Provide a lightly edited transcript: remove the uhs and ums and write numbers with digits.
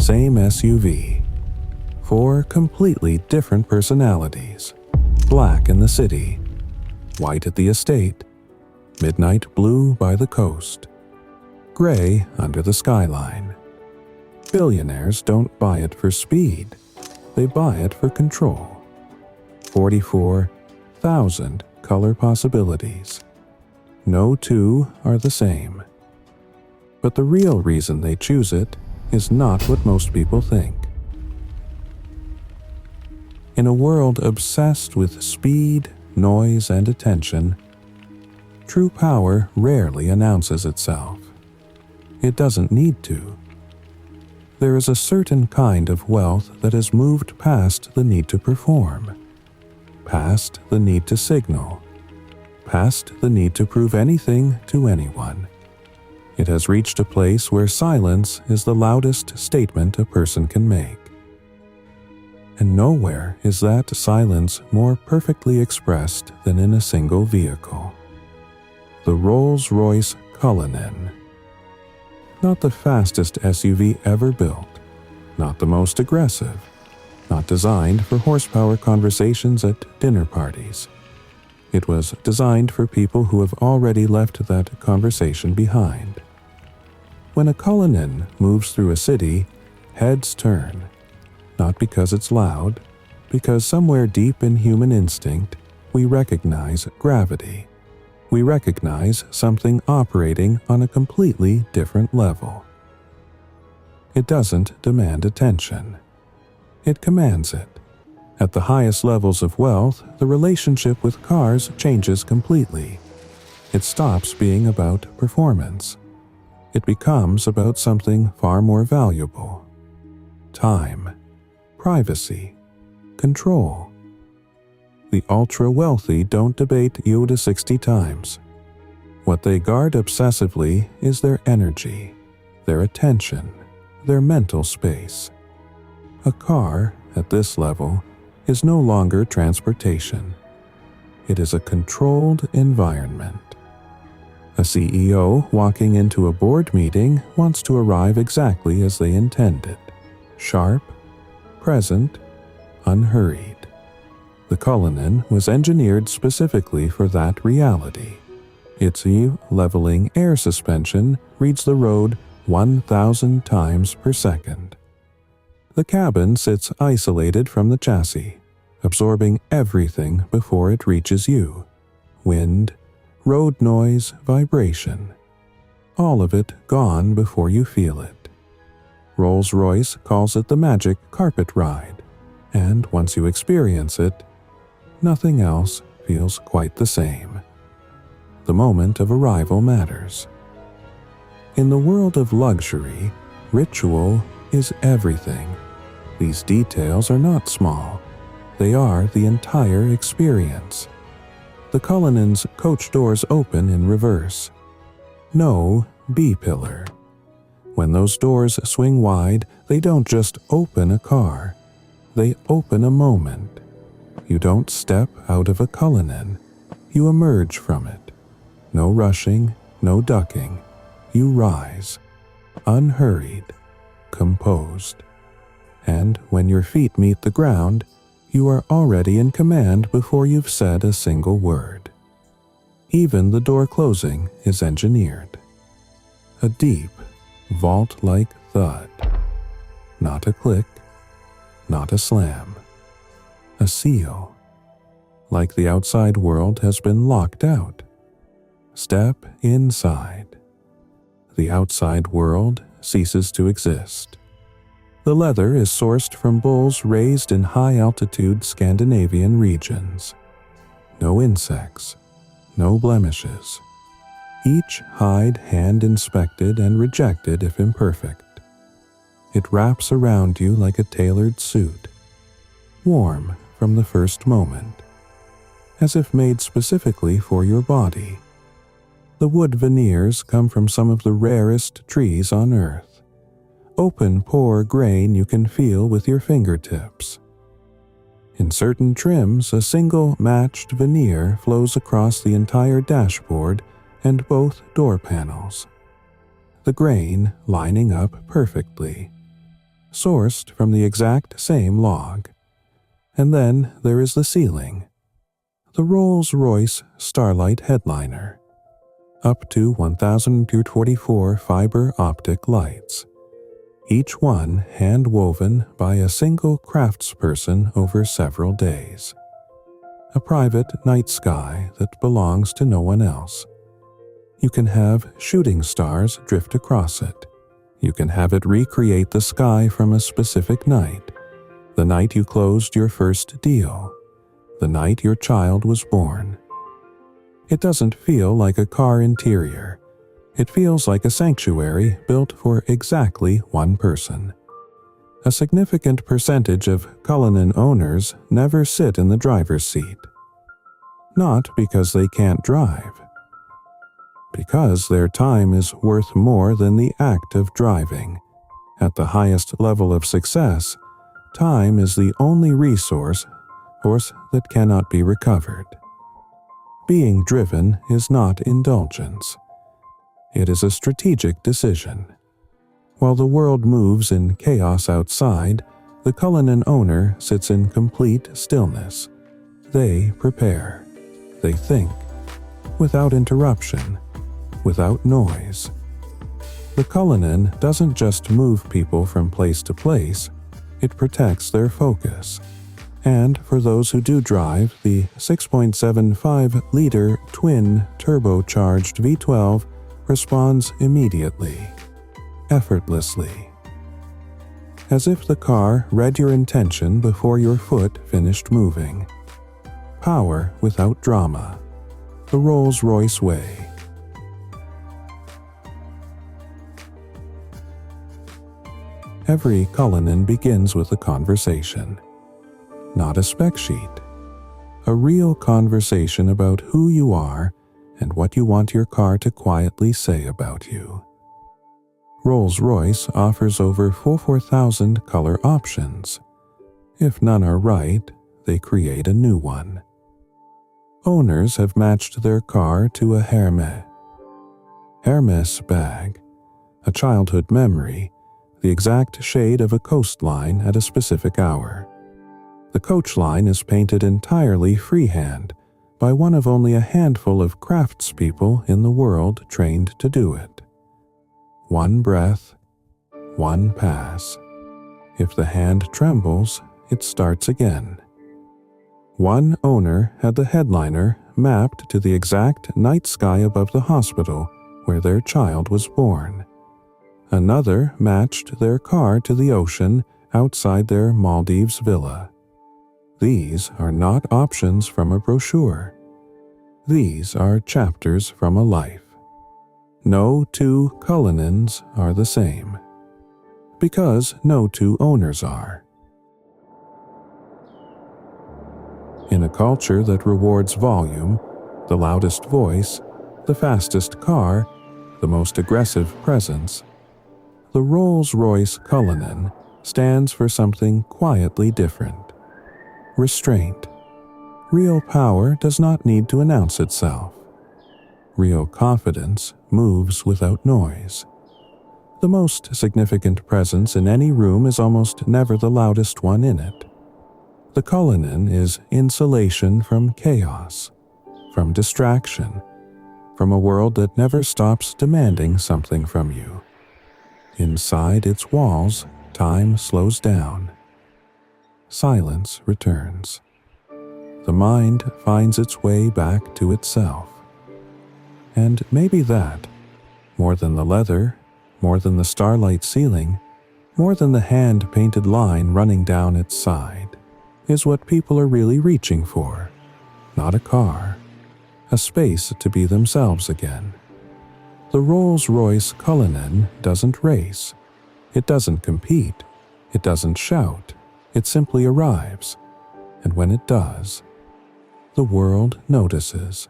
same SUV. 4 completely different personalities. Black in the city, white at the estate, midnight blue by the coast, gray under the skyline. Billionaires don't buy it for speed, they buy it for control. 44,000 color possibilities. No two are the same. But the real reason they choose it is not what most people think. In a world obsessed with speed, noise, and attention, true power rarely announces itself. It doesn't need to. There is a certain kind of wealth that has moved past the need to perform, past the need to signal, past the need to prove anything to anyone. It has reached a place where silence is the loudest statement a person can make. And nowhere is that silence more perfectly expressed than in a single vehicle. The Rolls Royce Cullinan. Not the fastest SUV ever built, not the most aggressive, not designed for horsepower conversations at dinner parties. It was designed for people who have already left that conversation behind. When a Cullinan moves through a city, heads turn, not because it's loud, because somewhere deep in human instinct, we recognize gravity. We recognize something operating on a completely different level. It doesn't demand attention. It commands it. At the highest levels of wealth, the relationship with cars changes completely. It stops being about performance. It becomes about something far more valuable. Time, privacy, control. The ultra-wealthy don't debate Yoda 60 times. What they guard obsessively is their energy, their attention, their mental space. A car, at this level, is no longer transportation. It is a controlled environment. A CEO walking into a board meeting wants to arrive exactly as they intended. Sharp, present, unhurried. The Cullinan was engineered specifically for that reality. Its leveling air suspension reads the road 1,000 times per second. The cabin sits isolated from the chassis, absorbing everything before it reaches you. Wind, road noise, vibration. All of it gone before you feel it. Rolls Royce calls it the magic carpet ride, and once you experience it, nothing else feels quite the same. The moment of arrival matters. In the world of luxury, ritual is everything. These details are not small. They are the entire experience. The Cullinan's coach doors open in reverse. No B-pillar. When those doors swing wide, they don't just open a car. They open a moment. You don't step out of a Cullinan. You emerge from it. No rushing, no ducking. You rise, unhurried, composed. And when your feet meet the ground, you are already in command before you've said a single word. Even the door closing is engineered. A deep, vault-like thud. Not a click, not a slam. A seal. Like the outside world has been locked out. Step inside. The outside world ceases to exist. The leather is sourced from bulls raised in high-altitude Scandinavian regions. No insects, no blemishes. Each hide hand-inspected and rejected if imperfect. It wraps around you like a tailored suit, warm from the first moment, as if made specifically for your body. The wood veneers come from some of the rarest trees on Earth. Open pore grain you can feel with your fingertips. In certain trims, a single matched veneer flows across the entire dashboard and both door panels. The grain lining up perfectly. sourced from the exact same log. And then there is the ceiling, the Rolls Royce Starlight Headliner, up to 1,244 fiber optic lights, each one hand-woven by a single craftsperson over several days. A private night sky that belongs to no one else. You can have shooting stars drift across it. You can have it recreate the sky from a specific night, the night you closed your first deal, the night your child was born. It doesn't feel like a car interior. It feels like a sanctuary built for exactly one person. A significant percentage of Cullinan owners never sit in the driver's seat. Not because they can't drive. Because their time is worth more than the act of driving. At the highest level of success, time is the only resource that cannot be recovered. Being driven is not indulgence. It is a strategic decision. While the world moves in chaos outside, the Cullinan owner sits in complete stillness. They prepare. They think. Without interruption. Without noise. The Cullinan doesn't just move people from place to place, it protects their focus. And for those who do drive, the 6.75-liter twin turbocharged V12 responds immediately, effortlessly. As if the car read your intention before your foot finished moving. Power without drama. The Rolls Royce way. Every Cullinan begins with a conversation. Not a spec sheet. A real conversation about who you are and what you want your car to quietly say about you. Rolls-Royce offers over 4,000 color options. If none are right, they create a new one. Owners have matched their car to a Hermes bag, a childhood memory, the exact shade of a coastline at a specific hour. The Coachline is painted entirely freehand by one of only a handful of craftspeople in the world trained to do it. One breath, one pass. If the hand trembles, it starts again. One owner had the headliner mapped to the exact night sky above the hospital where their child was born. Another matched their car to the ocean outside their Maldives villa. These are not options from a brochure. These are chapters from a life. No two Cullinans are the same. Because no two owners are. In a culture that rewards volume, the loudest voice, the fastest car, the most aggressive presence, the Rolls Royce Cullinan stands for something quietly different. Restraint. Real power does not need to announce itself. Real confidence moves without noise. The most significant presence in any room is almost never the loudest one in it. The Cullinan is insulation from chaos, from distraction, from a world that never stops demanding something from you. Inside its walls, time slows down. Silence returns. The mind finds its way back to itself. And maybe that, more than the leather, more than the starlight ceiling, more than the hand-painted line running down its side, is what people are really reaching for. Not a car, a space to be themselves again. The Rolls Royce Cullinan doesn't race. It doesn't compete. It doesn't shout. It simply arrives. And when it does, the world notices.